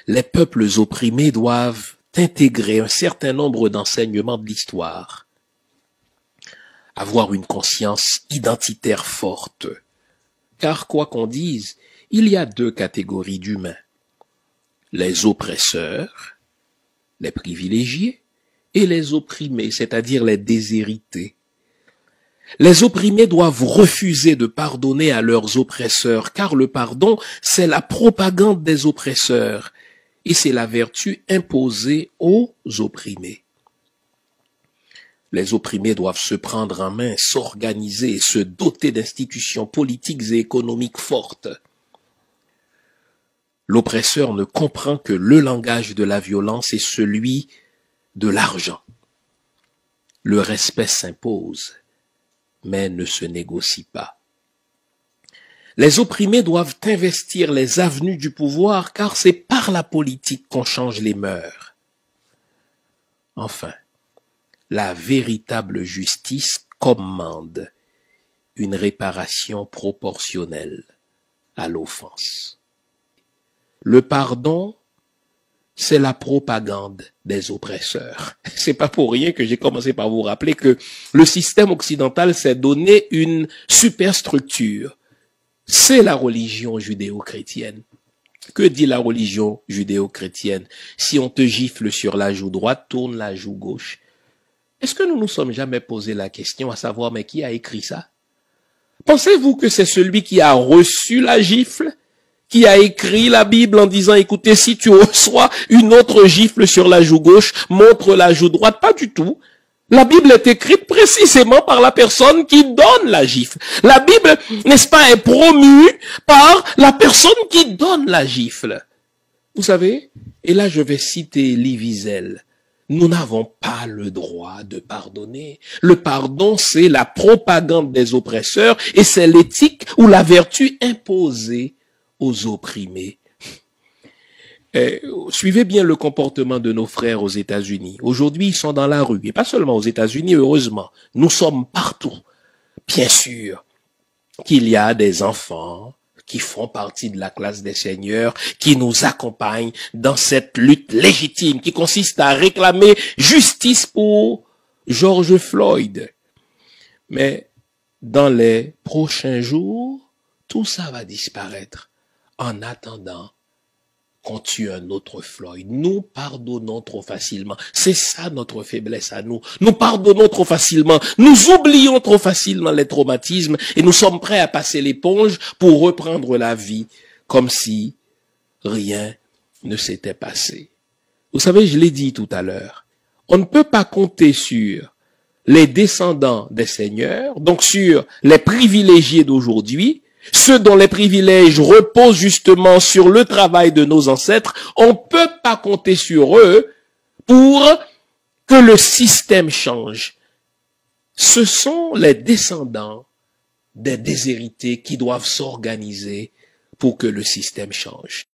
les peuples opprimés doivent intégrer un certain nombre d'enseignements de l'histoire, avoir une conscience identitaire forte. Car quoi qu'on dise, il y a deux catégories d'humains. Les oppresseurs, les privilégiés, et les opprimés, c'est-à-dire les déshérités. Les opprimés doivent refuser de pardonner à leurs oppresseurs, car le pardon, c'est la propagande des oppresseurs, et c'est la vertu imposée aux opprimés. Les opprimés doivent se prendre en main, s'organiser et se doter d'institutions politiques et économiques fortes. L'oppresseur ne comprend que le langage de la violence est celui de l'argent. Le respect s'impose, mais ne se négocie pas. Les opprimés doivent investir les avenues du pouvoir, car c'est par la politique qu'on change les mœurs. Enfin, la véritable justice commande une réparation proportionnelle à l'offense. Le pardon, c'est la propagande des oppresseurs. C'est pas pour rien que j'ai commencé par vous rappeler que le système occidental s'est donné une superstructure. C'est la religion judéo-chrétienne. Que dit la religion judéo-chrétienne? Si on te gifle sur la joue droite, tourne la joue gauche. Est-ce que nous nous sommes jamais posé la question à savoir, mais qui a écrit ça? Pensez-vous que c'est celui qui a reçu la gifle, qui a écrit la Bible en disant, écoutez, si tu reçois une autre gifle sur la joue gauche, montre la joue droite? Pas du tout. La Bible est écrite précisément par la personne qui donne la gifle. La Bible, n'est-ce pas, est promue par la personne qui donne la gifle. Vous savez, et là je vais citer Elie Wiesel, nous n'avons pas le droit de pardonner. Le pardon, c'est la propagande des oppresseurs et c'est l'éthique ou la vertu imposée aux opprimés. Suivez bien le comportement de nos frères aux États-Unis. Aujourd'hui, ils sont dans la rue. Et pas seulement aux États-Unis, heureusement. Nous sommes partout. Bien sûr qu'il y a des enfants qui font partie de la classe des seigneurs, qui nous accompagnent dans cette lutte légitime qui consiste à réclamer justice pour George Floyd. Mais dans les prochains jours, tout ça va disparaître. En attendant qu'on tue un autre Floyd, nous pardonnons trop facilement. C'est ça notre faiblesse à nous. Nous pardonnons trop facilement. Nous oublions trop facilement les traumatismes et nous sommes prêts à passer l'éponge pour reprendre la vie comme si rien ne s'était passé. Vous savez, je l'ai dit tout à l'heure, on ne peut pas compter sur les descendants des seigneurs, donc sur les privilégiés d'aujourd'hui, ceux dont les privilèges reposent justement sur le travail de nos ancêtres. On ne peut pas compter sur eux pour que le système change. Ce sont les descendants des déshérités qui doivent s'organiser pour que le système change.